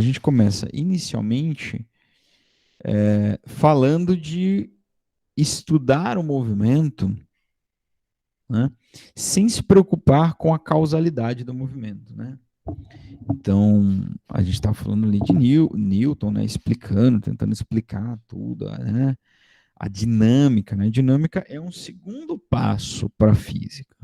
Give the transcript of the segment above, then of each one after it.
gente começa inicialmente falando de estudar o movimento, né, sem se preocupar com a causalidade do movimento, né? Então, a gente está falando ali de Newton, né, explicando, tentando explicar tudo, né, a dinâmica, né? A dinâmica é um segundo passo para a física.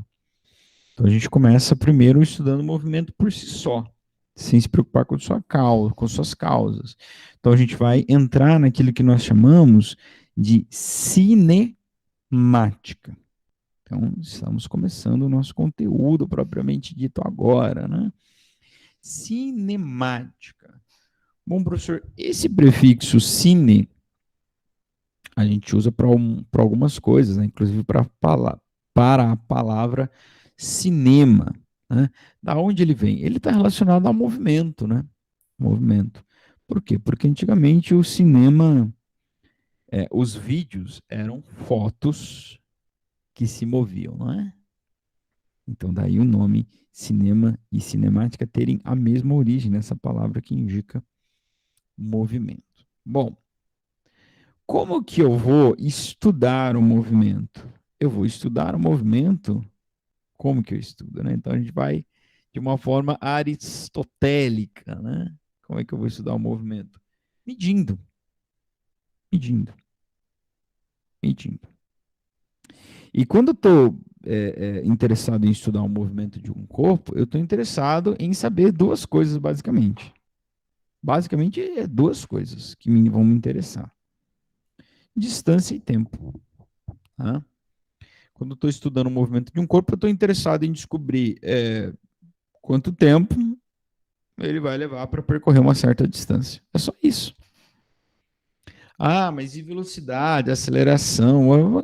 Então, a gente começa primeiro estudando o movimento por si só, sem se preocupar com sua causa, com suas causas. Então, a gente vai entrar naquilo que nós chamamos de cinemática. Então, estamos começando o nosso conteúdo propriamente dito agora, né? Cinemática. Bom, professor, esse prefixo cine a gente usa para algumas coisas, né? Inclusive para a palavra cinema, né? Da onde ele vem? Ele está relacionado ao movimento, né? Movimento. Por quê? Porque antigamente o cinema, os vídeos eram fotos que se moviam, não é? Então, daí o nome cinema e cinemática terem a mesma origem nessa palavra que indica movimento. Bom, como que eu vou estudar o movimento? Eu vou estudar o movimento, como que eu estudo, né? Então, a gente vai de uma forma aristotélica, né? Como é que eu vou estudar o movimento? Medindo, medindo, medindo. E quando eu estou interessado em estudar o movimento de um corpo, eu estou interessado em saber duas coisas, basicamente. Basicamente, é duas coisas que vão me interessar: distância e tempo. Tá? Quando eu estou estudando o movimento de um corpo, eu estou interessado em descobrir quanto tempo ele vai levar para percorrer uma certa distância. É só isso. Ah, mas e velocidade, aceleração?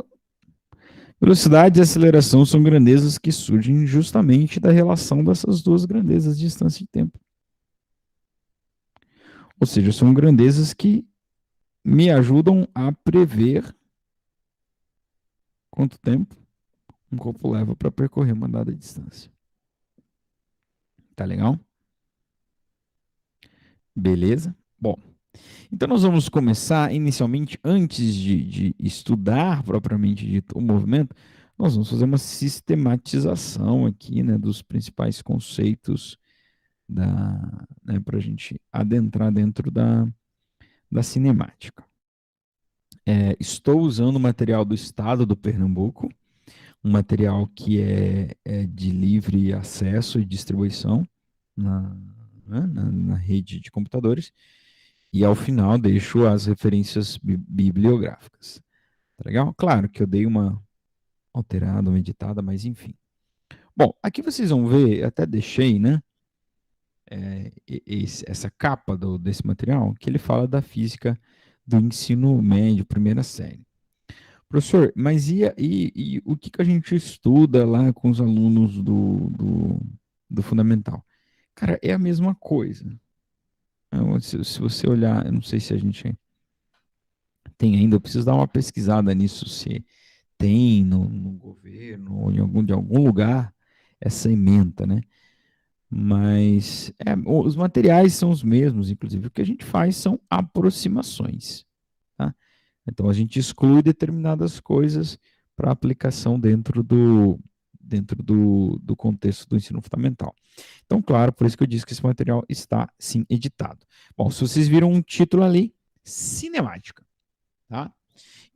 Velocidade e aceleração são grandezas que surgem justamente da relação dessas duas grandezas, distância e tempo. Ou seja, são grandezas que me ajudam a prever quanto tempo um corpo leva para percorrer uma dada distância. Tá legal? Beleza? Bom, então nós vamos começar inicialmente, antes de estudar propriamente dito o movimento, nós vamos fazer uma sistematização aqui, né, dos principais conceitos né, para a gente adentrar dentro da cinemática. Estou usando o material do Estado do Pernambuco, um material que é de livre acesso e distribuição na, na rede de computadores, e ao final deixo as referências bibliográficas. Tá legal? Claro que eu dei uma alterada, uma editada, mas enfim. Bom, aqui vocês vão ver, eu até deixei, né? Essa capa desse material, que ele fala da física do ensino médio, primeira série. Professor, mas e o que a gente estuda lá com os alunos do fundamental? Cara, é a mesma coisa. Se você olhar, eu não sei se a gente tem ainda, eu preciso dar uma pesquisada nisso, se tem no governo ou de algum lugar essa ementa, né? Mas os materiais são os mesmos, inclusive o que a gente faz são aproximações. Tá? Então a gente exclui determinadas coisas para aplicação dentro do contexto do ensino fundamental. Então, claro, por isso que eu disse que esse material está, sim, editado. Bom, se vocês viram um título ali, cinemática. Tá?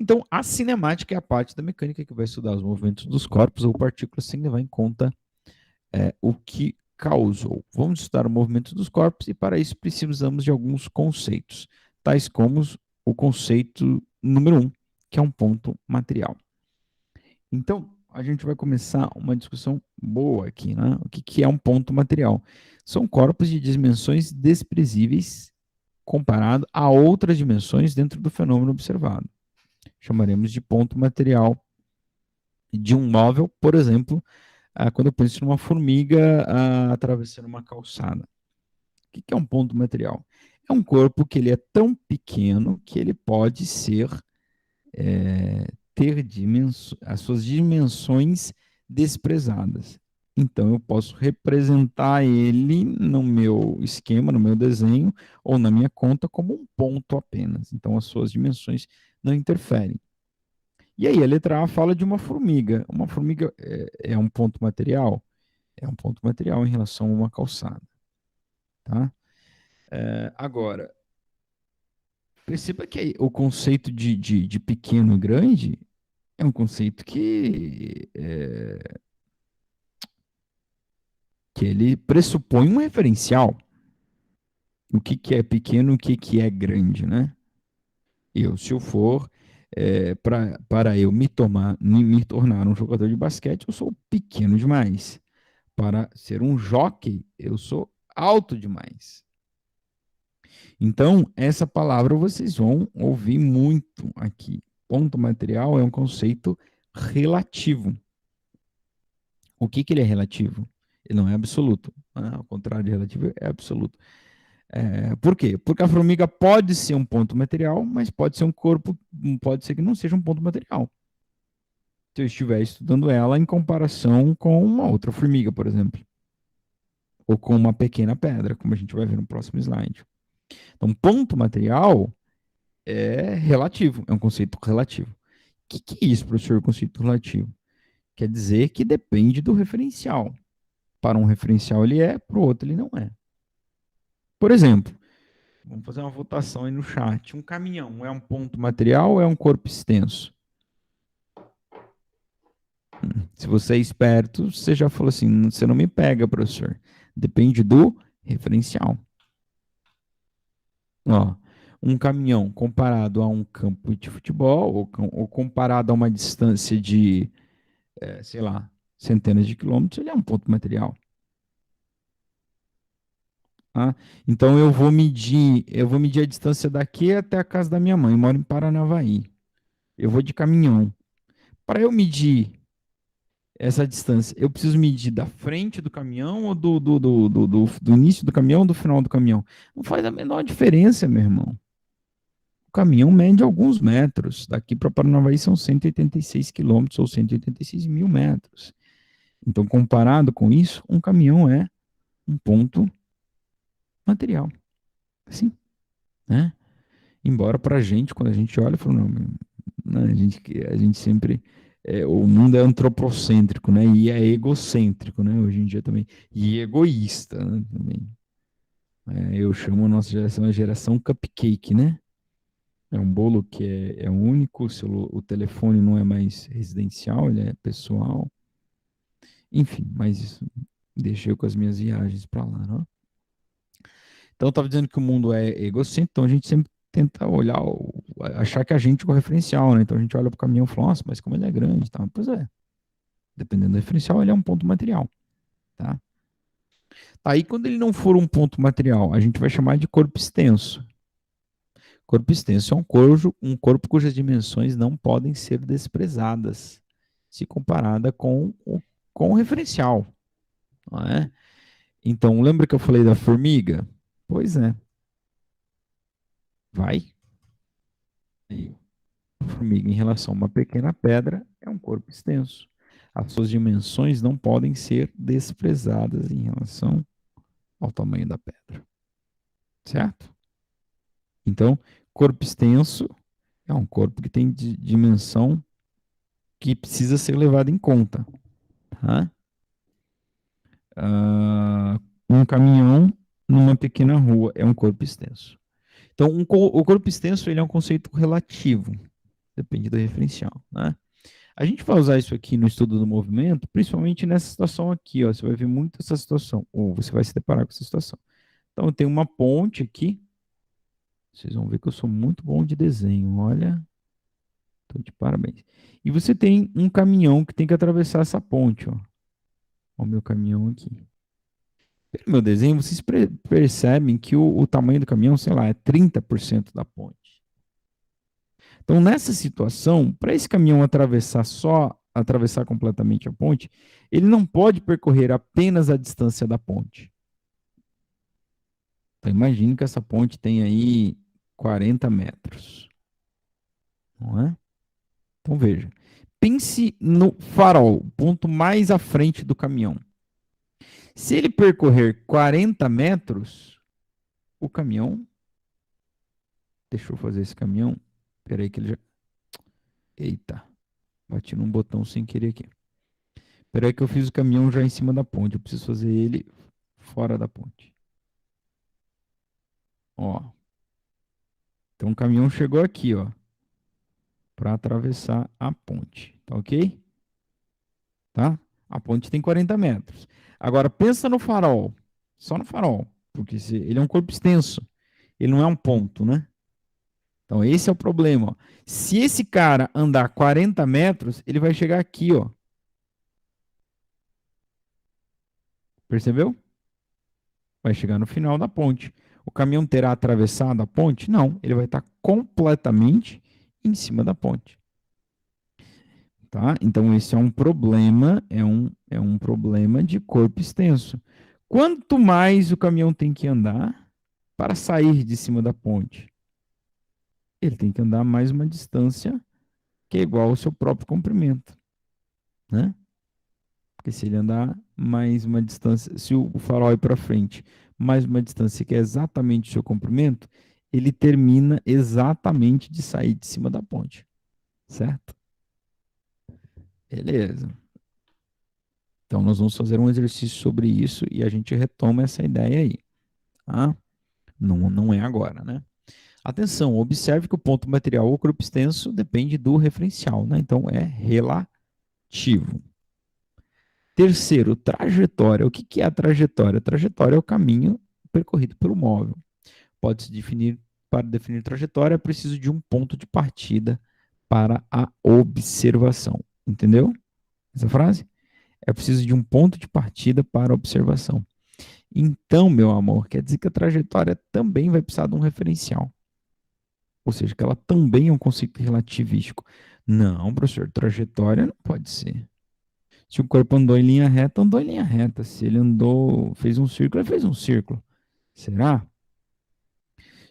Então, a cinemática é a parte da mecânica que vai estudar os movimentos dos corpos ou partículas sem levar em conta o que causou. Vamos estudar o movimento dos corpos e, para isso, precisamos de alguns conceitos, tais como o conceito número 1, que é um ponto material. Então, a gente vai começar uma discussão boa aqui, né? O que é um ponto material? São corpos de dimensões desprezíveis comparado a outras dimensões dentro do fenômeno observado. Chamaremos de ponto material de um móvel, por exemplo, quando eu penso numa formiga atravessando uma calçada. O que é um ponto material? É um corpo que ele é tão pequeno que ele pode ter as suas dimensões desprezadas. Então, eu posso representar ele no meu esquema, no meu desenho, ou na minha conta, como um ponto apenas. Então, as suas dimensões não interferem. E aí, a letra A fala de uma formiga. Uma formiga é um ponto material? É um ponto material em relação a uma calçada. Tá? Agora, perceba que o conceito de pequeno e grande é um conceito que ele pressupõe um referencial. O que é pequeno e o que é grande, né? Se eu for, para eu me tornar um jogador de basquete, eu sou pequeno demais. Para ser um jockey, eu sou alto demais. Então, essa palavra vocês vão ouvir muito aqui. Ponto material é um conceito relativo. O que ele é relativo? Ele não é absoluto. Ao contrário de relativo, é absoluto. Por quê? Porque a formiga pode ser um ponto material, mas pode ser um corpo, pode ser que não seja um ponto material. Se eu estiver estudando ela em comparação com uma outra formiga, por exemplo, ou com uma pequena pedra, como a gente vai ver no próximo slide. Então, ponto material é relativo, é um conceito relativo. O que é isso, professor, conceito relativo? Quer dizer que depende do referencial. Para um referencial ele é, para o outro ele não é. Por exemplo, vamos fazer uma votação aí no chat. Um caminhão é um ponto material ou é um corpo extenso? Se você é esperto, você já falou assim, você não me pega, professor. Depende do referencial. Ó, um caminhão comparado a um campo de futebol ou comparado a uma distância de, sei lá, centenas de quilômetros, ele é um ponto material. Tá? Então eu vou medir a distância daqui até a casa da minha mãe. Eu moro em Paranavaí. Eu vou de caminhão. Para eu medir essa distância, eu preciso medir da frente do caminhão ou do início do caminhão ou do final do caminhão? Não faz a menor diferença, meu irmão. O caminhão mede alguns metros. Daqui para Paranavaí são 186 quilômetros ou 186 mil metros. Então, comparado com isso, um caminhão é um ponto material. Assim, né? Embora para a gente, quando a gente olha, fala, não, não, a gente sempre. O mundo é antropocêntrico, né? E é egocêntrico, né? Hoje em dia também. E egoísta, né? Também. Eu chamo a nossa geração a geração cupcake, né? É um bolo que é único, o telefone não é mais residencial, ele é pessoal. Enfim, mas isso deixei eu com as minhas viagens para lá, não? Então, eu estava dizendo que o mundo é egocêntrico, então a gente sempre tenta olhar, achar que a gente é o referencial, né? Então a gente olha para o caminhão e fala, nossa, mas como ele é grande, tá? Pois é, dependendo do referencial, ele é um ponto material, tá? Aí, quando ele não for um ponto material, a gente vai chamar de corpo extenso. Corpo extenso é um corpo cujas dimensões não podem ser desprezadas, se comparada com o referencial, não é? Então, lembra que eu falei da formiga? Pois é, vai. A formiga, em relação a uma pequena pedra, é um corpo extenso. As suas dimensões não podem ser desprezadas em relação ao tamanho da pedra. Certo? Então, corpo extenso é um corpo que tem dimensão que precisa ser levada em conta. Tá? Um caminhão numa pequena rua é um corpo extenso. Então, o corpo extenso ele é um conceito relativo, depende do referencial. Né? A gente vai usar isso aqui no estudo do movimento, principalmente nessa situação aqui. Ó, você vai ver muito essa situação, ou você vai se deparar com essa situação. Então, eu tenho uma ponte aqui. Vocês vão ver que eu sou muito bom de desenho. Olha, estou de parabéns. E você tem um caminhão que tem que atravessar essa ponte. Ó. O meu caminhão aqui. Pelo meu desenho, vocês percebem que o tamanho do caminhão, sei lá, é 30% da ponte. Então, nessa situação, para esse caminhão atravessar completamente a ponte, ele não pode percorrer apenas a distância da ponte. Então, imagine que essa ponte tem aí 40 metros. Não é? Então, veja. Pense no farol, ponto mais à frente do caminhão. Se ele percorrer 40 metros, o caminhão... Deixa eu fazer esse caminhão. Espera aí que ele já... Eita, bati num botão sem querer aqui. Espera aí que eu fiz o caminhão já em cima da ponte. Eu preciso fazer ele fora da ponte. Ó. Então o caminhão chegou aqui, ó, para atravessar a ponte. Tá ok? Tá? A ponte tem 40 metros. Agora pensa no farol. Só no farol. Porque ele é um corpo extenso. Ele não é um ponto, né? Então esse é o problema, ó. Se esse cara andar 40 metros, ele vai chegar aqui, ó. Percebeu? Vai chegar no final da ponte. O caminhão terá atravessado a ponte? Não, ele vai estar completamente em cima da ponte. Tá? Então, esse é um problema, é um problema de corpo extenso. Quanto mais o caminhão tem que andar para sair de cima da ponte? Ele tem que andar mais uma distância que é igual ao seu próprio comprimento. Né? Porque se ele andar mais uma distância, se o farol ir para frente, mais uma distância que é exatamente o seu comprimento, ele termina exatamente de sair de cima da ponte. Certo? Beleza. Então, nós vamos fazer um exercício sobre isso e a gente retoma essa ideia aí. Tá? Não é agora, né? Atenção, observe que o ponto material ou corpo extenso depende do referencial, né? Então, é relativo. Terceiro, trajetória. O que é a trajetória? A trajetória é o caminho percorrido pelo móvel. Pode-se definir, para definir trajetória, é preciso de um ponto de partida para a observação. Entendeu essa frase? É preciso de um ponto de partida para a observação. Então, meu amor, quer dizer que a trajetória também vai precisar de um referencial. Ou seja, que ela também é um conceito relativístico. Não, professor, trajetória não pode ser. Se o corpo andou em linha reta, andou em linha reta. Se ele andou, fez um círculo, ele fez um círculo. Será?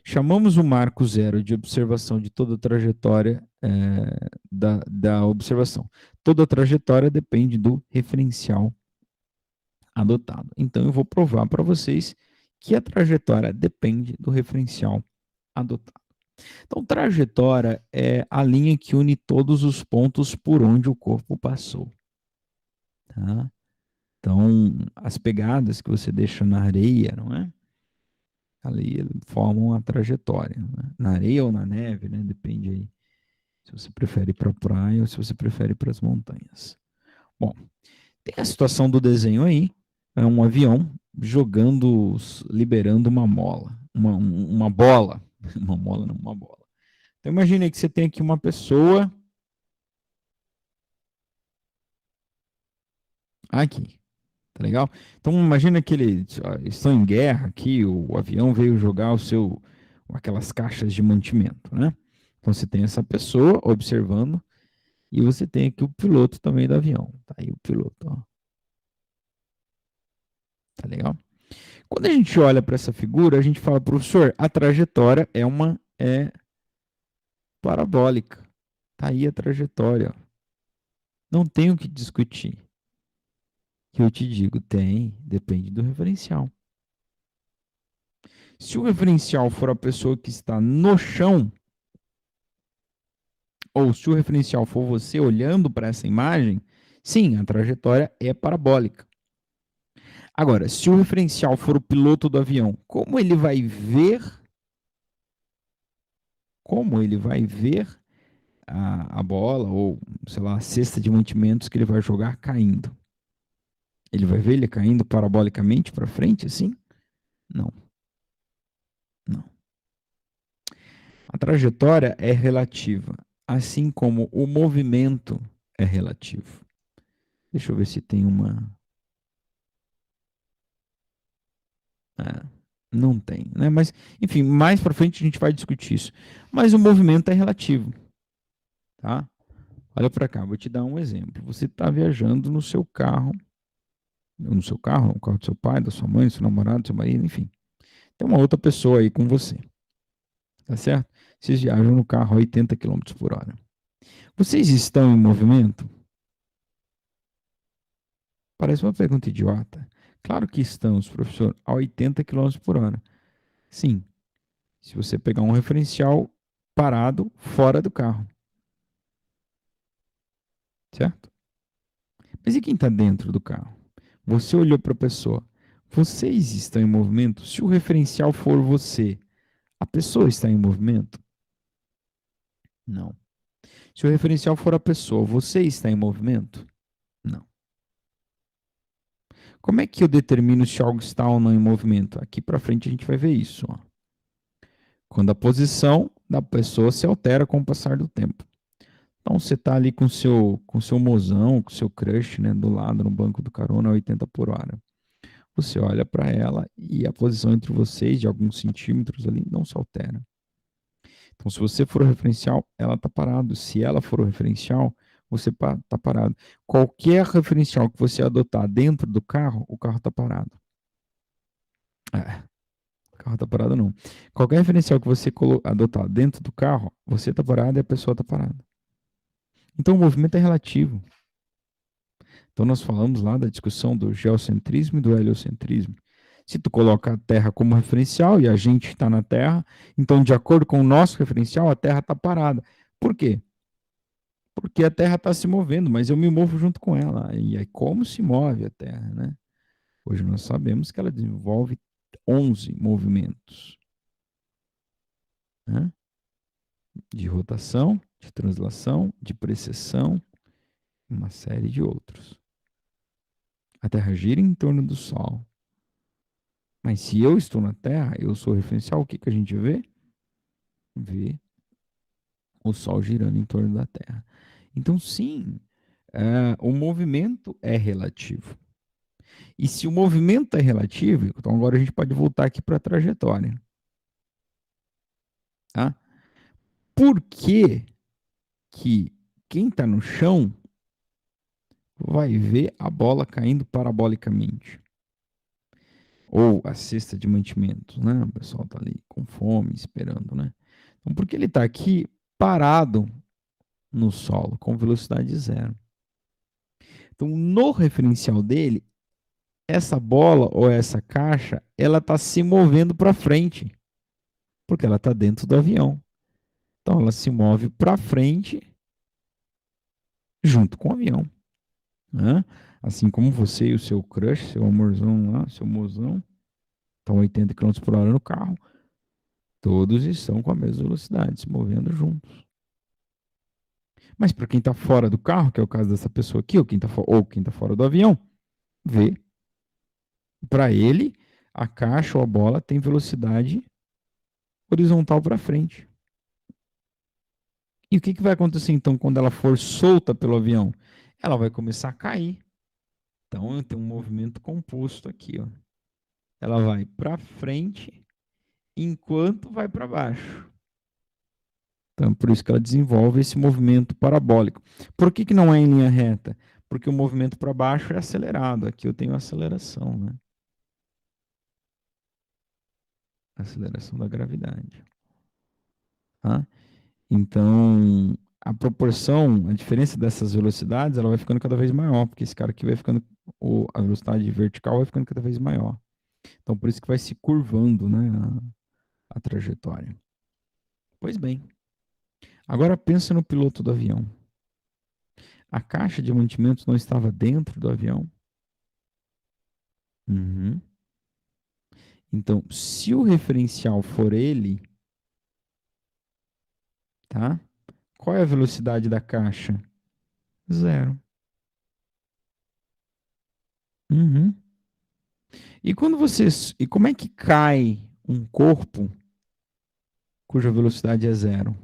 Chamamos o marco zero de observação de toda a trajetória da observação. Toda a trajetória depende do referencial adotado. Então, eu vou provar para vocês que a trajetória depende do referencial adotado. Então, trajetória é a linha que une todos os pontos por onde o corpo passou. Tá? Então, as pegadas que você deixa na areia, não é? Ali formam a trajetória. Né? Na areia ou na neve, né? Depende aí se você prefere ir para a praia ou se você prefere ir para as montanhas. Bom, tem a situação do desenho aí, é um avião jogando, liberando uma mola, uma bola, uma mola não, uma bola. Então imagine que você tem aqui uma pessoa, aqui, tá legal? Então imagina que eles estão em guerra aqui, o avião veio jogar aquelas caixas de mantimento, né? Então você tem essa pessoa observando e você tem aqui o piloto também do avião. Tá aí o piloto, ó. Tá legal? Quando a gente olha para essa figura, a gente fala, professor, a trajetória é parabólica. Tá aí a trajetória. Não tem o que discutir. Que eu te digo, tem, depende do referencial. Se o referencial for a pessoa que está no chão, ou se o referencial for você olhando para essa imagem, sim, a trajetória é parabólica. Agora, se o referencial for o piloto do avião, como ele vai ver a bola ou, sei lá, a cesta de mantimentos que ele vai jogar caindo? Ele vai ver ele caindo parabolicamente para frente assim? Não, não. A trajetória é relativa, assim como o movimento é relativo. Deixa eu ver se tem uma. Não tem, né? Mas, enfim, mais para frente a gente vai discutir isso. Mas o movimento é relativo, tá? Olha para cá, vou te dar um exemplo. Você está viajando no carro do seu pai, da sua mãe, do seu namorado, do seu marido, enfim. Tem uma outra pessoa aí com você, tá certo? Vocês viajam no carro a 80 km por hora. Vocês estão em movimento? Parece uma pergunta idiota. Claro que estamos, professor, a 80 quilômetros por hora. Sim, se você pegar um referencial parado fora do carro, certo? Mas e quem está dentro do carro? Você olhou para a pessoa. Vocês estão em movimento? Se o referencial for você, a pessoa está em movimento? Não. Se o referencial for a pessoa, você está em movimento? Não. Como é que eu determino se algo está ou não em movimento? Aqui para frente a gente vai ver isso. Ó. Quando a posição da pessoa se altera com o passar do tempo. Então você está ali com seu mozão, com seu crush, né, do lado no banco do carona a 80 por hora. Você olha para ela e a posição entre vocês, de alguns centímetros ali, não se altera. Então, se você for o referencial, ela está parado. Se ela for o referencial, você está parado. Qualquer referencial que você adotar dentro do carro, o carro está parado. O carro está parado não. Qualquer referencial que você adotar dentro do carro, você está parado e a pessoa está parada. Então, o movimento é relativo. Então, nós falamos lá da discussão do geocentrismo e do heliocentrismo. Se tu coloca a Terra como referencial e a gente está na Terra, então, de acordo com o nosso referencial, a Terra está parada. Por quê? Porque a Terra está se movendo, mas eu me movo junto com ela. E aí, como se move a Terra, né? Hoje nós sabemos que ela desenvolve 11 movimentos, né? De rotação, de translação, de precessão, uma série de outros. A Terra gira em torno do Sol. Mas se eu estou na Terra, eu sou referencial, o que, que a gente vê? Vê o Sol girando em torno da Terra. Então, sim, o movimento é relativo. E se o movimento é relativo, então agora a gente pode voltar aqui para a trajetória. Tá? Por que que quem está no chão vai ver a bola caindo parabolicamente? Ou a cesta de mantimentos, né? O pessoal está ali com fome, esperando, né? Então, porque ele está aqui parado no solo, com velocidade zero. Então, no referencial dele, essa bola ou essa caixa, ela está se movendo para frente, porque ela está dentro do avião. Então, ela se move para frente junto com o avião. Né? Assim como você e o seu crush, seu amorzão lá, seu mozão, estão 80 km por hora no carro, todos estão com a mesma velocidade, se movendo juntos. Mas para quem está fora do carro, que é o caso dessa pessoa aqui, ou quem tá fora do avião, vê. Para ele, a caixa ou a bola tem velocidade horizontal para frente. E o que vai acontecer então quando ela for solta pelo avião? Ela vai começar a cair. Então tem um movimento composto aqui, ó. Ela vai para frente enquanto vai para baixo. Então, por isso que ela desenvolve esse movimento parabólico. Por que não é em linha reta? Porque o movimento para baixo é acelerado. Aqui eu tenho aceleração, né? Aceleração da gravidade. Tá? Então, a proporção, a diferença dessas velocidades, ela vai ficando cada vez maior, porque esse cara aqui vai ficando, a velocidade vertical vai ficando cada vez maior. Então, por isso que vai se curvando, né, a trajetória. Pois bem. Agora pensa no piloto do avião. A caixa de mantimentos não estava dentro do avião? Uhum. Então, se o referencial for ele, tá? Qual é a velocidade da caixa? Zero. Uhum. E como é que cai um corpo cuja velocidade é zero?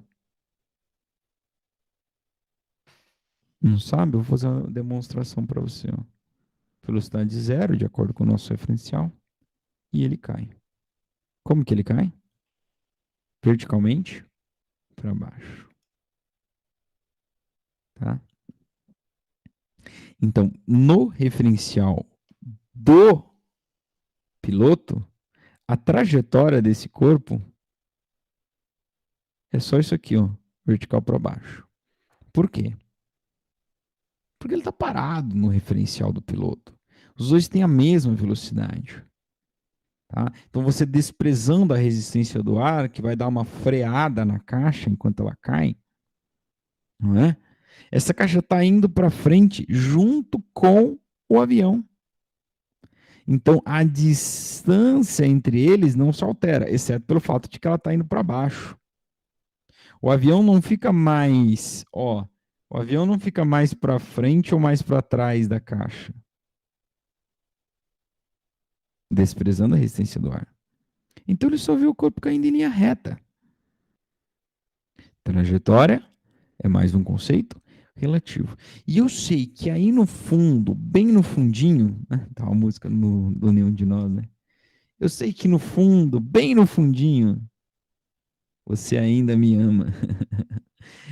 Não sabe? Eu vou fazer uma demonstração para você. Ó. Velocidade zero, de acordo com o nosso referencial, e ele cai. Como que ele cai? Verticalmente para baixo. Tá? Então, no referencial do piloto, a trajetória desse corpo é só isso aqui, ó, vertical para baixo. Por quê? Porque ele está parado no referencial do piloto. Os dois têm a mesma velocidade. Tá? Então, você desprezando a resistência do ar, que vai dar uma freada na caixa enquanto ela cai, não é? Essa caixa está indo para frente junto com o avião. Então, a distância entre eles não se altera, exceto pelo fato de que ela está indo para baixo. O avião não fica mais, o avião não fica mais para frente ou mais para trás da caixa, desprezando a resistência do ar. Então, ele só vê o corpo caindo em linha reta. Trajetória é mais um conceito relativo. E eu sei que aí no fundo, bem no fundinho, né, tá uma música do Nenhum de Nós, né? Eu sei que no fundo, bem no fundinho, você ainda me ama.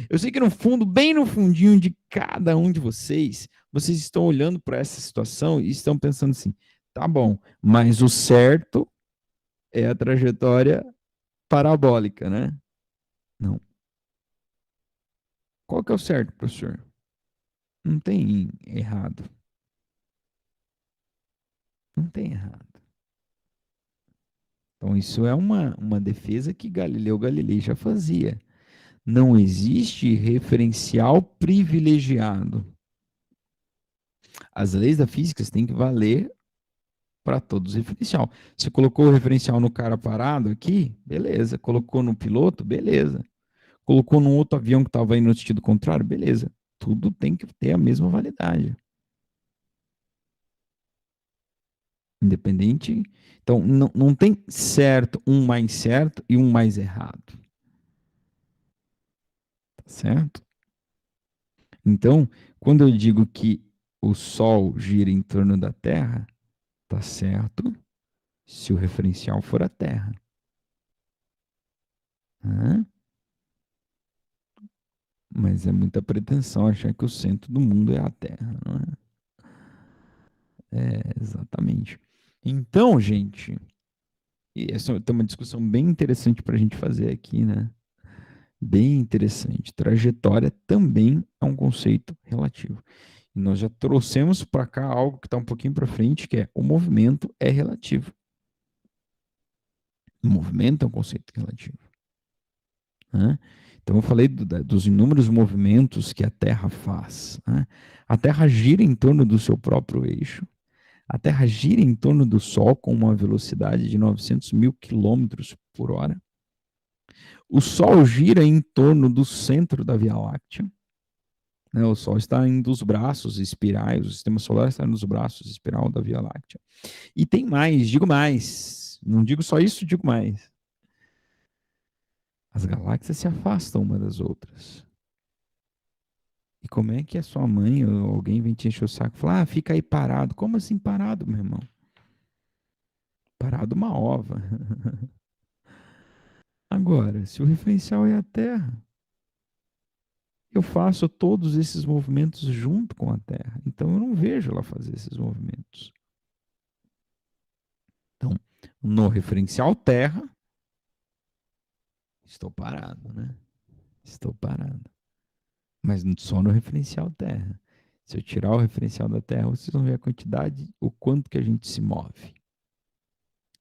Eu sei que no fundo, bem no fundinho de cada um de vocês, vocês estão olhando para essa situação e estão pensando assim: tá bom, mas o certo é a trajetória parabólica, né? Não. Qual que é o certo, professor? Não tem errado. Não tem errado. Então, isso é uma defesa que Galileu Galilei já fazia. Não existe referencial privilegiado. As leis da física têm que valer para todos os referencial. Você colocou o referencial no cara parado aqui, beleza. Colocou no piloto, beleza. Colocou num outro avião que estava indo no sentido contrário, beleza. Tudo tem que ter a mesma validade. Independente. Então, não tem certo, um mais certo e um mais errado. Tá certo? Então, quando eu digo que o Sol gira em torno da Terra, tá certo se o referencial for a Terra. Né? Mas é muita pretensão achar que o centro do mundo é a Terra. Não é? Exatamente. Então, gente, e essa tem uma discussão bem interessante para a gente fazer aqui, né? Bem interessante. Trajetória também é um conceito relativo. E nós já trouxemos para cá algo que está um pouquinho para frente, que é o movimento é relativo. O movimento é um conceito relativo. Né? Então, eu falei dos inúmeros movimentos que a Terra faz. Né? A Terra gira em torno do seu próprio eixo. A Terra gira em torno do Sol com uma velocidade de 900 mil quilômetros por hora. O Sol gira em torno do centro da Via Láctea. Né? O Sol está em dos braços espirais, o sistema solar está nos braços espiral da Via Láctea. E tem mais, digo mais. Não digo só isso, digo mais. As galáxias se afastam uma das outras. E como é que a sua mãe ou alguém vem te encher o saco e falar, fica aí parado. Como assim parado, meu irmão? Parado uma ova. Agora, se o referencial é a Terra, eu faço todos esses movimentos junto com a Terra. Então eu não vejo ela fazer esses movimentos. Então, no referencial Terra, estou parado, né? Estou parado. Mas só no referencial Terra. Se eu tirar o referencial da Terra, vocês vão ver a quantidade, o quanto que a gente se move.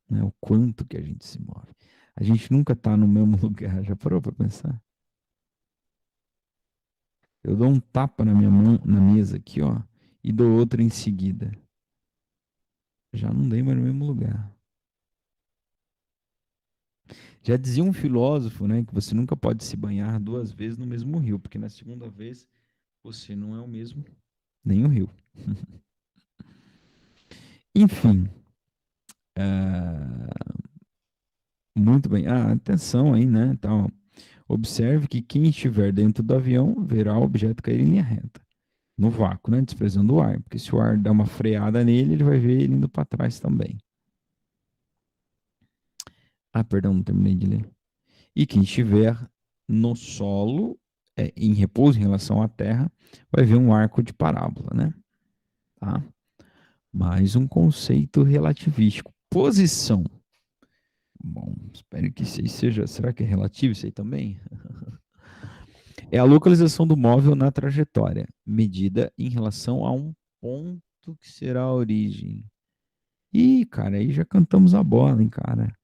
Né? O quanto que a gente se move. A gente nunca está no mesmo lugar. Já parou para pensar? Eu dou um tapa na minha mão, na mesa aqui, ó, e dou outro em seguida. Já não dei mais no mesmo lugar. Já dizia um filósofo, né, que você nunca pode se banhar duas vezes no mesmo rio, porque na segunda vez você não é o mesmo, nem o rio. Enfim, muito bem. Atenção aí, né? Então, observe que quem estiver dentro do avião verá o objeto cair em linha reta, no vácuo, né? Desprezando o ar, porque se o ar dá uma freada nele, ele vai ver ele indo para trás também. Perdão, não terminei de ler. E quem estiver no solo, em repouso em relação à Terra, vai ver um arco de parábola, né? Tá? Mais um conceito relativístico. Posição. Bom, espero que isso aí seja. Será que é relativo isso aí também? É a localização do móvel na trajetória, medida em relação a um ponto ponto que será a origem. Ih, cara, aí já cantamos a bola, hein, cara.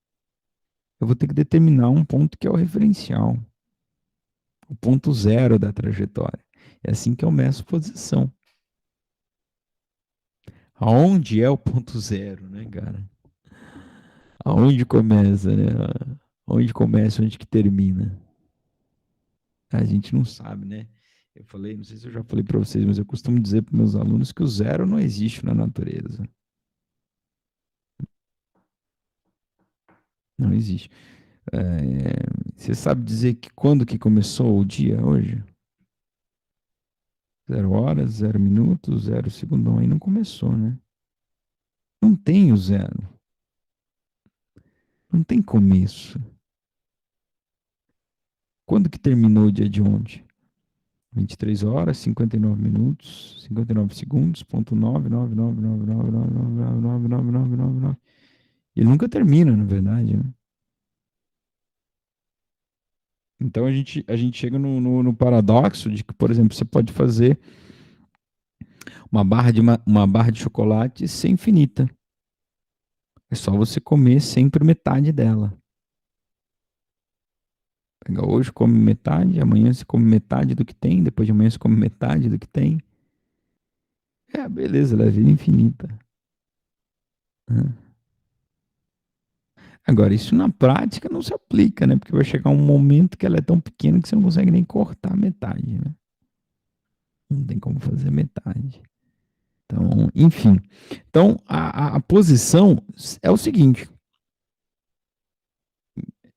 Eu vou ter que determinar um ponto que é o referencial. O ponto zero da trajetória. É assim que eu meço posição. Aonde é o ponto zero, né, cara? Aonde começa, né? Onde começa, onde que termina? A gente não sabe, né? Eu falei, não sei se eu já falei para vocês, mas eu costumo dizer para meus alunos que o zero não existe na natureza. Não existe. Você sabe dizer que quando que começou o dia hoje? 0 horas, 0 minutos, 0 segundos. Não, aí não começou, né? Não tem o zero. Não tem começo. Quando que terminou o dia de ontem? 23 horas, 59 minutos, 59 segundos, ponto 99999999999. Ele nunca termina, na verdade, né? Então a gente chega no paradoxo de que, por exemplo, você pode fazer uma barra de chocolate ser infinita. É só você comer sempre metade dela. Pega hoje, come metade, amanhã você come metade do que tem, depois de amanhã você come metade do que tem. É, beleza, ela é vida infinita. Agora, isso na prática não se aplica, né? Porque vai chegar um momento que ela é tão pequena que você não consegue nem cortar metade, né? Não tem como fazer metade. Então, enfim. Então, a posição é o seguinte: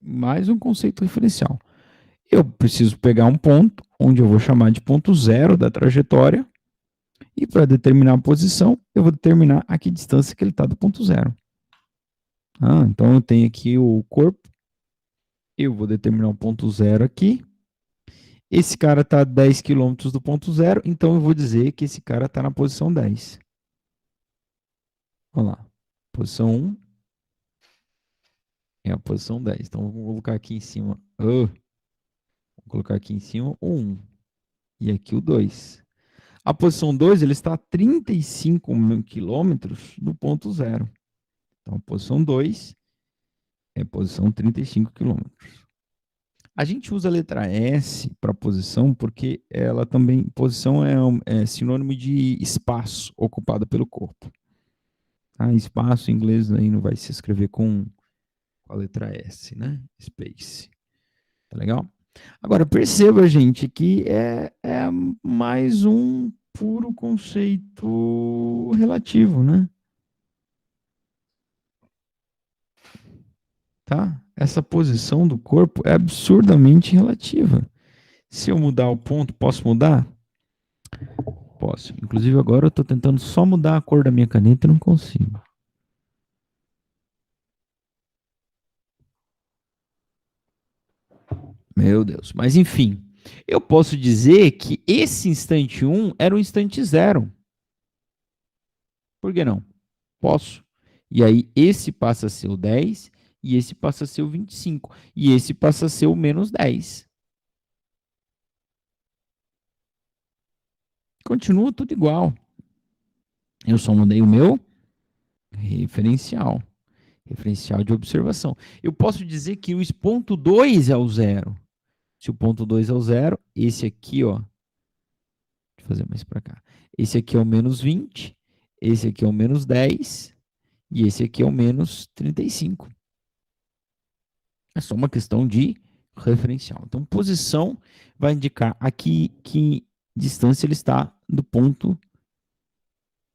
mais um conceito referencial. Eu preciso pegar um ponto, onde eu vou chamar de ponto zero da trajetória, e para determinar a posição, eu vou determinar a que distância que ele está do ponto zero. Então, eu tenho aqui o corpo, eu vou determinar o ponto zero aqui. Esse cara está a 10 quilômetros do ponto zero, então eu vou dizer que esse cara está na posição 10. Olha lá. Posição 1 é a posição 10. Então, vou colocar aqui em cima. Vou colocar aqui em cima o 1. E aqui o 2. A posição 2 ele está a 35 quilômetros do ponto zero. Então, a posição 2 é a posição 35 quilômetros. A gente usa a letra S para posição porque ela também, posição é sinônimo de espaço ocupado pelo corpo. Espaço em inglês aí não vai se escrever com a letra S, né? Space. Tá legal? Agora, perceba, gente, que é mais um puro conceito relativo, né? Tá? Essa posição do corpo é absurdamente relativa. Se eu mudar o ponto, posso mudar? Posso. Inclusive, agora eu estou tentando só mudar a cor da minha caneta e não consigo. Meu Deus. Mas, enfim, eu posso dizer que esse instante 1 era o instante 0. Por que não? Posso. E aí, esse passa a ser o 10 e esse passa a ser o 25. E esse passa a ser o menos 10. Continua tudo igual. Eu só mudei o meu referencial. Referencial de observação. Eu posso dizer que o ponto 2 é o zero. Se o ponto 2 é o zero, esse aqui, ó. Deixa eu fazer mais para cá. Esse aqui é o menos 20, esse aqui é o menos 10 e esse aqui é o menos 35. É só uma questão de referencial. Então, posição vai indicar aqui que distância ele está do ponto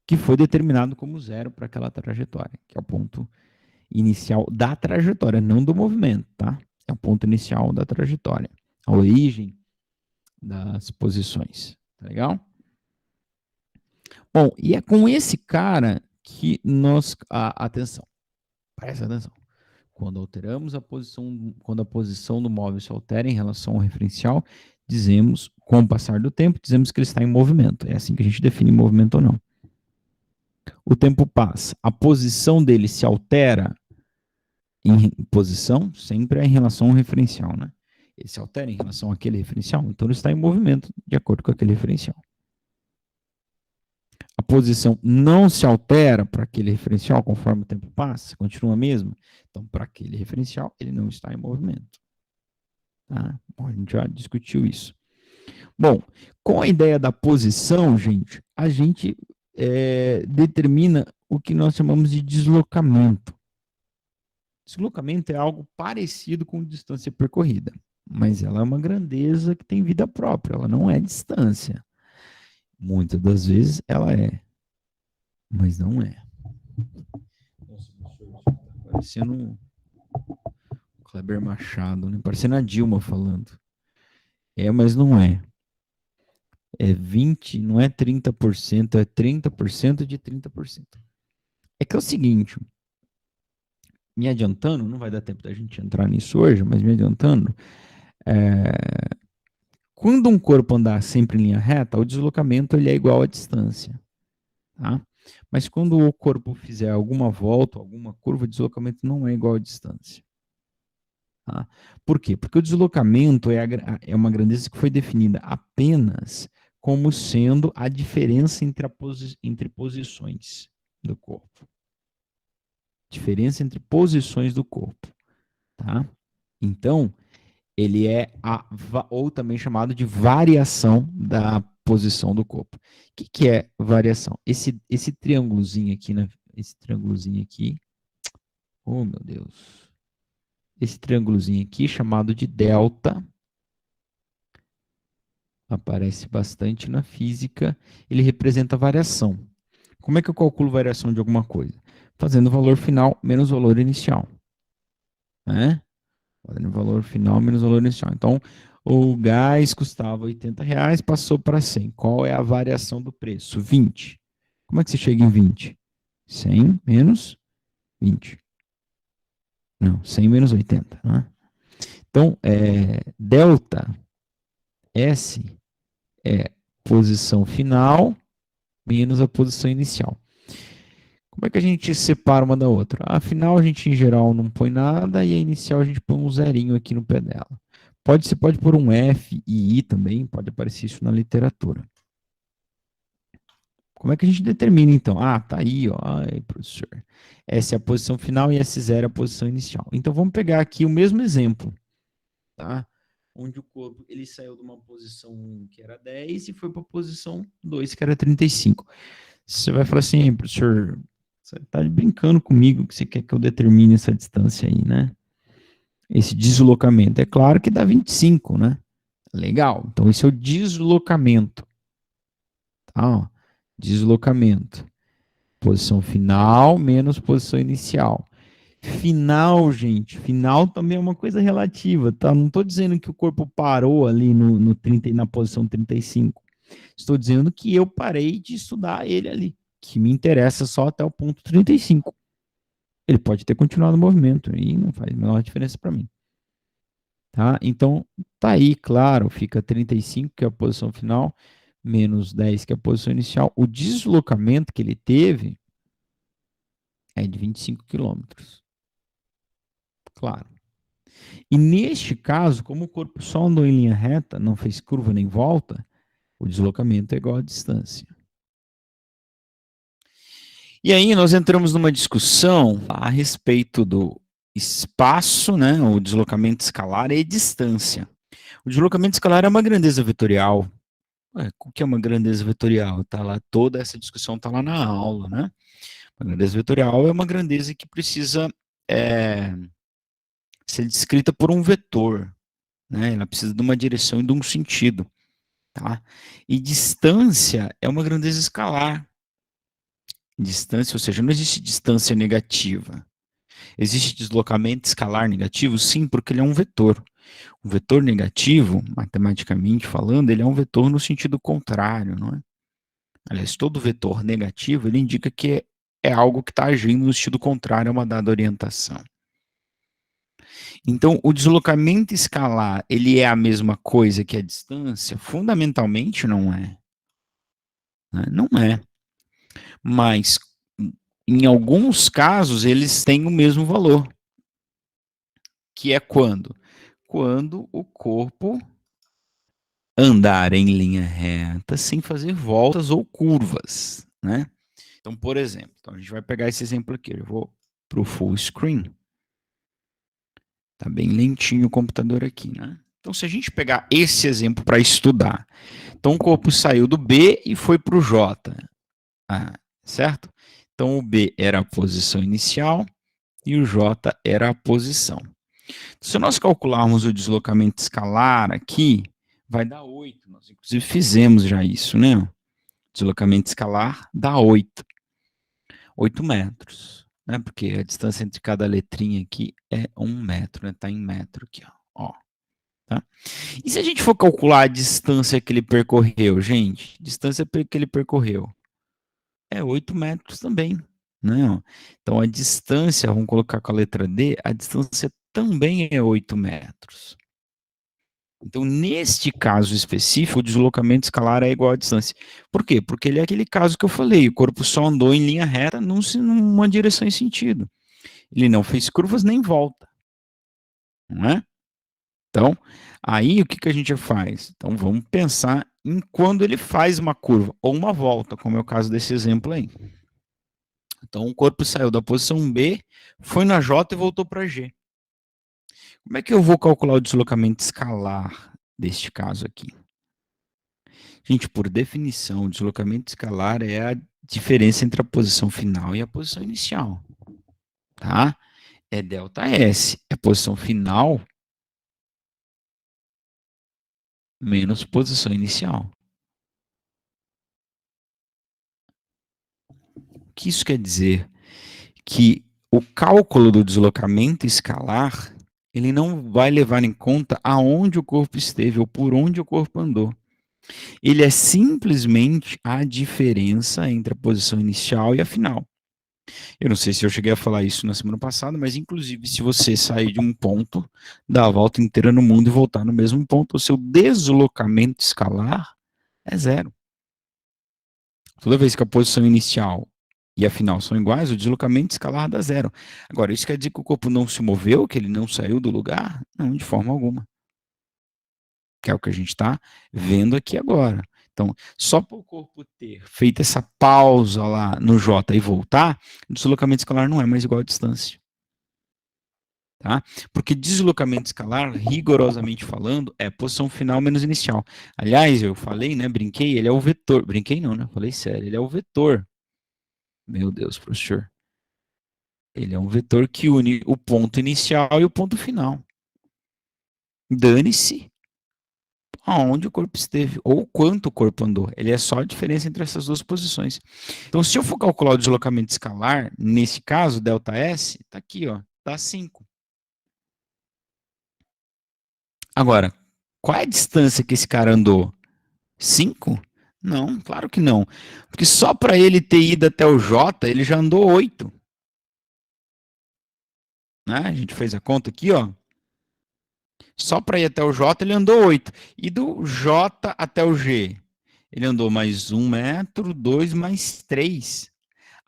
que foi determinado como zero para aquela trajetória, que é o ponto inicial da trajetória, não do movimento, tá? É o ponto inicial da trajetória, a origem das posições, tá legal? Bom, e é com esse cara que atenção, presta atenção. Quando alteramos a posição, quando a posição do móvel se altera em relação ao referencial, dizemos, com o passar do tempo, dizemos que ele está em movimento. É assim que a gente define movimento ou não. O tempo passa, a posição dele se altera em posição, sempre é em relação ao referencial, né? Ele se altera em relação àquele referencial, então ele está em movimento de acordo com aquele referencial. A posição não se altera para aquele referencial conforme o tempo passa, continua a mesma. Então, para aquele referencial, ele não está em movimento. Tá? Bom, a gente já discutiu isso. Bom, com a ideia da posição, gente, a gente determina o que nós chamamos de deslocamento. Deslocamento é algo parecido com distância percorrida, mas ela é uma grandeza que tem vida própria, ela não é distância. Muitas das vezes ela é, mas não é. Nossa, professor, tá parecendo o Kleber Machado, né? Parecendo a Dilma falando. É, mas não é. É 20, não é 30%, é 30% de 30%. É que é o seguinte, me adiantando, não vai dar tempo da gente entrar nisso hoje, mas me adiantando, quando um corpo andar sempre em linha reta, o deslocamento ele é igual à distância. Tá? Mas quando o corpo fizer alguma volta, alguma curva, o deslocamento não é igual à distância. Tá? Por quê? Porque o deslocamento é uma grandeza que foi definida apenas como sendo a diferença entre posições do corpo. Diferença entre posições do corpo. Tá? Então, ele é ou também chamado de variação da posição do corpo. O que é variação? Esse triângulozinho aqui, né? Esse triângulozinho aqui. Oh, meu Deus. Esse triângulozinho aqui, chamado de delta, aparece bastante na física, ele representa variação. Como é que eu calculo variação de alguma coisa? Fazendo o valor final menos o valor inicial. Né? Fazendo o valor final menos o valor inicial. Então, o gás custava R$ 80, passou para 100. Qual é a variação do preço? 20. Como é que você chega em 20? 100 menos 20. Não, 100 menos 80. Né? Então, delta S é posição final menos a posição inicial. Como é que a gente separa uma da outra? A final a gente em geral não põe nada e a inicial a gente põe um zerinho aqui no pé dela. Você pode pôr um F e I também, pode aparecer isso na literatura. Como é que a gente determina então? Ah, tá aí, ó. Ai, professor. S é a posição final e S0 é a posição inicial. Então vamos pegar aqui o mesmo exemplo, tá? Onde o corpo ele saiu de uma posição 1 que era 10 e foi para a posição 2 que era 35. Você vai falar assim, professor, você está brincando comigo que você quer que eu determine essa distância aí, né? Esse deslocamento. É claro que dá 25, né? Legal. Então, esse é o deslocamento. Tá? Ó, deslocamento. Posição final menos posição inicial. Final, gente, final também é uma coisa relativa, tá? Não estou dizendo que o corpo parou ali no 30, na posição 35. Estou dizendo que eu parei de estudar ele ali, que me interessa só até o ponto 35. Ele pode ter continuado o movimento e não faz a menor diferença para mim. Tá? Então, tá aí, claro, fica 35, que é a posição final, menos 10, que é a posição inicial. O deslocamento que ele teve é de 25 quilômetros. Claro. E neste caso, como o corpo só andou em linha reta, não fez curva nem volta, o deslocamento é igual à distância. E aí nós entramos numa discussão a respeito do espaço, né, o deslocamento escalar e distância. O deslocamento escalar é uma grandeza vetorial. O que é uma grandeza vetorial? Tá lá, toda essa discussão está lá na aula, né? Uma grandeza vetorial é uma grandeza que precisa ser descrita por um vetor, né? Ela precisa de uma direção e de um sentido, tá? E distância é uma grandeza escalar. Distância, ou seja, não existe distância negativa. Existe deslocamento escalar negativo? Sim, porque ele é um vetor. Um vetor negativo, matematicamente falando, ele é um vetor no sentido contrário, não é? Aliás, todo vetor negativo, ele indica que é algo que está agindo no sentido contrário a uma dada orientação. Então, o deslocamento escalar, ele é a mesma coisa que a distância? Fundamentalmente não é. Né? Não é. Mas, em alguns casos, eles têm o mesmo valor. Que é quando? Quando o corpo andar em linha reta sem fazer voltas ou curvas. né? Então, por exemplo, a gente vai pegar esse exemplo aqui. Eu vou para o full screen. Tá bem lentinho o computador aqui, né? Então, se a gente pegar esse exemplo para estudar, então o corpo saiu do B e foi para o J, certo? Então, o B era a posição inicial e o J era a posição. Se nós calcularmos o deslocamento escalar aqui, vai dar 8. Nós, inclusive, fizemos já isso, né? Deslocamento escalar dá 8. 8 metros, né? Porque a distância entre cada letrinha aqui é 1 metro, né? Tá em metro aqui, ó. Tá? E se a gente for calcular a distância que ele percorreu, gente? Distância que ele percorreu é 8 metros também, né? Então, a distância, vamos colocar com a letra D, a distância também é 8 metros. Então, neste caso específico, o deslocamento escalar é igual à distância. Por quê? Porque ele é aquele caso que eu falei, o corpo só andou em linha reta numa direção e sentido. Ele não fez curvas nem volta, não é? Então, aí o que a gente faz? Então, vamos pensar em quando ele faz uma curva ou uma volta, como é o caso desse exemplo aí. Então, o corpo saiu da posição B, foi na J e voltou para G. Como é que eu vou calcular o deslocamento escalar deste caso aqui? Gente, por definição, o deslocamento escalar é a diferença entre a posição final e a posição inicial, tá? É ΔS, é a posição final menos posição inicial. O que isso quer dizer? Que o cálculo do deslocamento escalar, ele não vai levar em conta aonde o corpo esteve ou por onde o corpo andou. Ele é simplesmente a diferença entre a posição inicial e a final. Eu não sei se eu cheguei a falar isso na semana passada, mas inclusive se você sair de um ponto, dar a volta inteira no mundo e voltar no mesmo ponto, o seu deslocamento escalar é zero. Toda vez que a posição inicial e a final são iguais, o deslocamento escalar dá zero. Agora, isso quer dizer que o corpo não se moveu, que ele não saiu do lugar? Não, de forma alguma. Que é o que a gente está vendo aqui agora. Então, só para o corpo ter feito essa pausa lá no J e voltar, o deslocamento escalar não é mais igual à distância. Tá? Porque deslocamento escalar, rigorosamente falando, é posição final menos inicial. Aliás, eu falei, né, brinquei, ele é o vetor. Brinquei não, né? Falei sério, ele é o vetor. Meu Deus, professor. Ele é um vetor que une o ponto inicial e o ponto final. Dane-se aonde o corpo esteve, ou quanto o corpo andou. Ele é só a diferença entre essas duas posições. Então, se eu for calcular o deslocamento escalar, nesse caso, ΔS, está aqui, ó, dá 5. Agora, qual é a distância que esse cara andou? 5? Não, claro que não. Porque só para ele ter ido até o J, ele já andou 8. Né? A gente fez a conta aqui, ó. Só para ir até o J, ele andou 8. E do J até o G, ele andou mais 1 metro, 2 mais 3.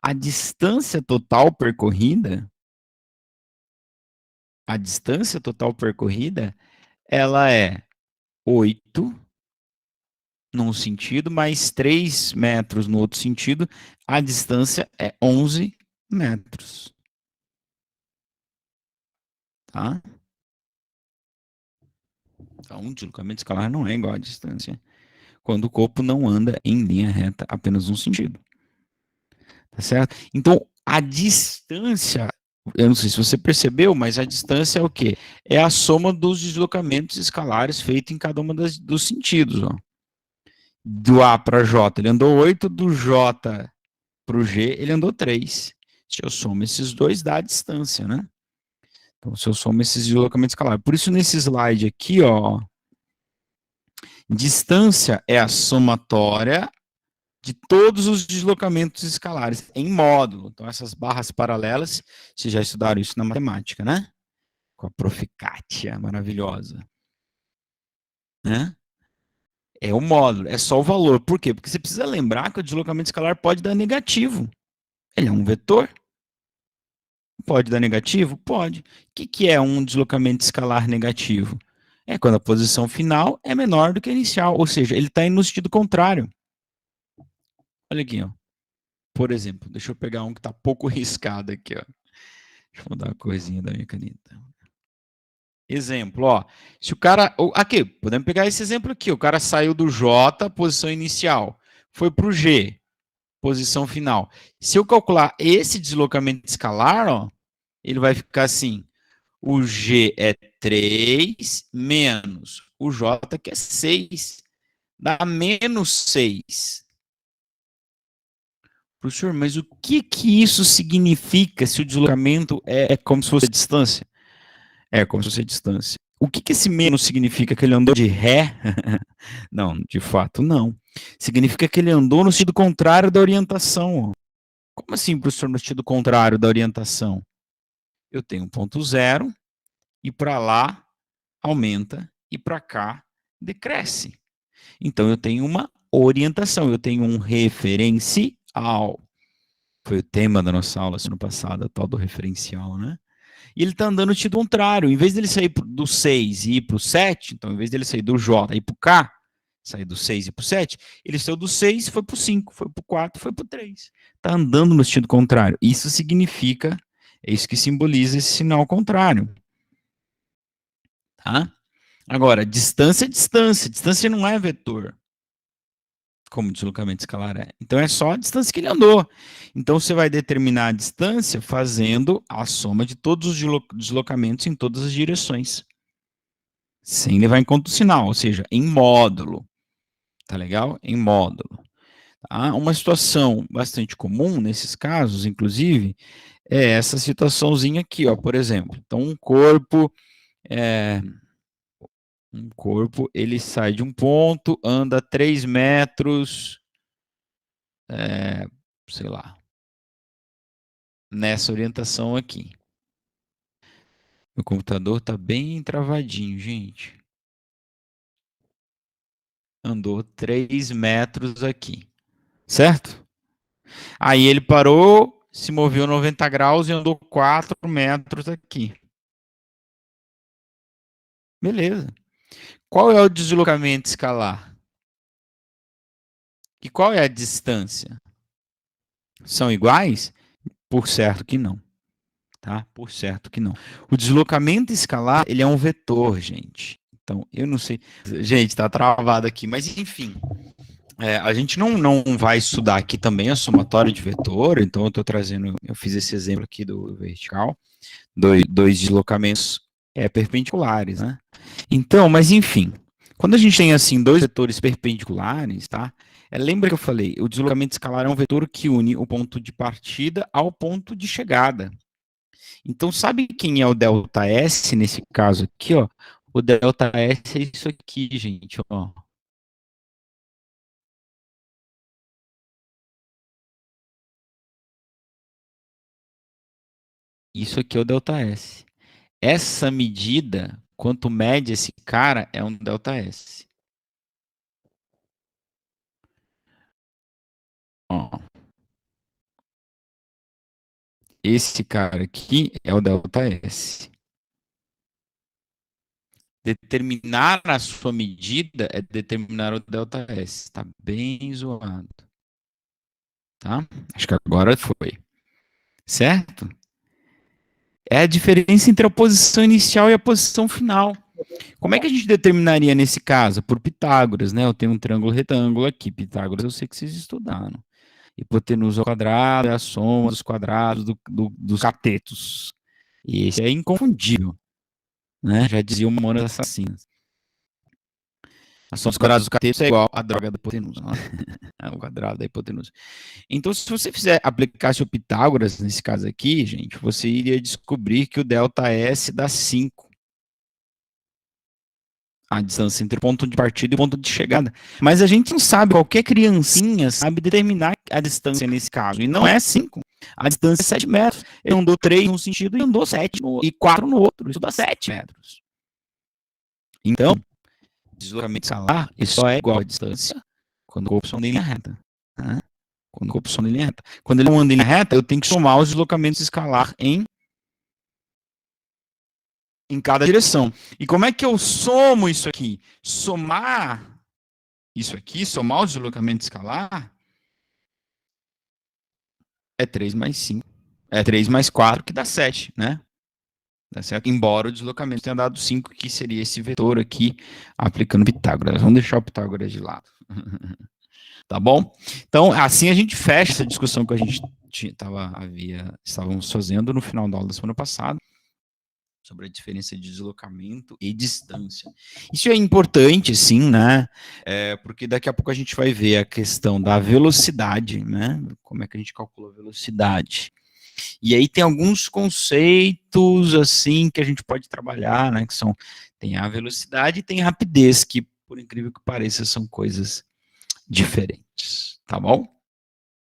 A distância total percorrida, ela é 8 num sentido, mais 3 metros no outro sentido. A distância é 11 metros. Tá? Então, o deslocamento escalar não é igual à distância quando o corpo não anda em linha reta apenas um sentido. Tá certo? Então, a distância, eu não sei se você percebeu, mas a distância é o quê? É a soma dos deslocamentos escalares feitos em cada um dos sentidos. Ó. Do A para J, ele andou 8, do J para o G, ele andou 3. Se eu somo esses dois, dá a distância, né? Então, se eu somo esses deslocamentos escalares. Por isso, nesse slide aqui, ó, distância é a somatória de todos os deslocamentos escalares em módulo. Então, essas barras paralelas, vocês já estudaram isso na matemática, né? Com a Prof. Kátia, maravilhosa. Né? É o módulo, é só o valor. Por quê? Porque você precisa lembrar que o deslocamento escalar pode dar negativo. Ele é um vetor. Pode dar negativo? Pode. O que é um deslocamento escalar negativo? É quando a posição final é menor do que a inicial, ou seja, ele está indo no sentido contrário. Olha aqui, ó. por exemplo, deixa eu pegar um que está pouco riscado aqui, ó. Deixa eu mudar uma coisinha da minha caneta. Exemplo, ó. Se o cara. Aqui, podemos pegar esse exemplo aqui. O cara saiu do J, posição inicial, foi para o G, posição final. Se eu calcular esse deslocamento escalar, ó, ele vai ficar assim. O G é 3 menos o J, que é 6. Dá menos 6. Professor, mas o que isso significa se o deslocamento é como se fosse a distância? É como se fosse a distância. O que esse menos significa? Que ele andou de ré? Não, de fato não. Significa que ele andou no sentido contrário da orientação. Como assim, professor, no sentido contrário da orientação? Eu tenho um ponto zero e para lá aumenta e para cá decresce. Então eu tenho uma orientação, eu tenho um referencial. Foi o tema da nossa aula ano passado, a tal do referencial, né? E ele está andando no sentido contrário. Em vez dele sair do 6 e ir para o 7, então, em vez dele sair do J e ir para o K, sair do 6 e para o 7, ele saiu do 6 e foi para o 5, foi para o 4, foi para o 3. Está andando no sentido contrário. Isso significa, é isso que simboliza esse sinal contrário. Tá? Agora, distância é distância. Distância não é vetor, como deslocamento escalar é. Então, é só a distância que ele andou. Então, você vai determinar a distância fazendo a soma de todos os deslocamentos em todas as direções. Sem levar em conta o sinal, ou seja, em módulo. Tá legal? Em módulo. Tá? Uma situação bastante comum nesses casos, inclusive, é essa situaçãozinha aqui, ó, por exemplo. Então, um corpo, ele sai de um ponto, anda 3 metros, sei lá, nessa orientação aqui. Meu computador está bem travadinho, gente. Andou 3 metros aqui, certo? Aí ele parou, se moveu 90 graus e andou 4 metros aqui. Beleza. Qual é o deslocamento escalar? E qual é a distância? São iguais? Por certo que não. Tá? Por certo que não. O deslocamento escalar, ele é um vetor, gente. Então, eu não sei. Gente, tá travado aqui, mas enfim. A gente não vai estudar aqui também a somatória de vetor, então eu estou trazendo, eu fiz esse exemplo aqui do vertical, dois deslocamentos perpendiculares, né? Então, mas enfim, quando a gente tem assim dois vetores perpendiculares, tá? Lembra que eu falei, o deslocamento escalar é um vetor que une o ponto de partida ao ponto de chegada. Então, sabe quem é o ΔS nesse caso aqui, ó? O ΔS é isso aqui, gente, ó. Isso aqui é o ΔS. Essa medida, quanto mede esse cara, é um ΔS. Ó, esse cara aqui é o ΔS. Determinar a sua medida é determinar o ΔS. Está bem zoado. Tá? Acho que agora foi. Certo? É a diferença entre a posição inicial e a posição final. Como é que a gente determinaria nesse caso? Por Pitágoras, né? Eu tenho um triângulo retângulo aqui. Pitágoras eu sei que vocês estudaram. Hipotenusa ao quadrado é a soma dos quadrados dos catetos. E esse é inconfundível, né? Já dizia o Mamonas Assassinas. A soma dos quadrados dos catetos é igual à droga da hipotenusa. O quadrado da hipotenusa. Então, se você aplicasse o Pitágoras, nesse caso aqui, gente, você iria descobrir que o ΔS dá 5. A distância entre o ponto de partida e o ponto de chegada. Mas a gente não sabe, qualquer criancinha sabe determinar a distância nesse caso. E não é 5. A distância é 7 metros. Ele andou 3 num sentido e andou 7 e 4 no outro. Isso dá 7 metros. Então, deslocamento escalar, isso só é igual a distância quando o corpo anda em linha reta. Né? Quando o corpo anda em linha reta. Quando ele não anda em linha reta, eu tenho que somar os deslocamentos escalar em cada direção. E como é que eu somo isso aqui? Somar isso aqui, somar o deslocamento escalar, é 3 mais 5. É 3 mais 4 que dá 7, né? Tá certo? Embora o deslocamento tenha dado 5, que seria esse vetor aqui, aplicando Pitágoras. Vamos deixar o Pitágoras de lado. Tá bom? Então, assim a gente fecha essa discussão que a gente estávamos fazendo no final da aula da semana passada, sobre a diferença de deslocamento e distância. Isso é importante, sim, né? Porque daqui a pouco a gente vai ver a questão da velocidade, né? Como é que a gente calcula a velocidade. E aí tem alguns conceitos, assim, que a gente pode trabalhar, né? Que são, tem a velocidade e tem a rapidez, que, por incrível que pareça, são coisas diferentes, tá bom?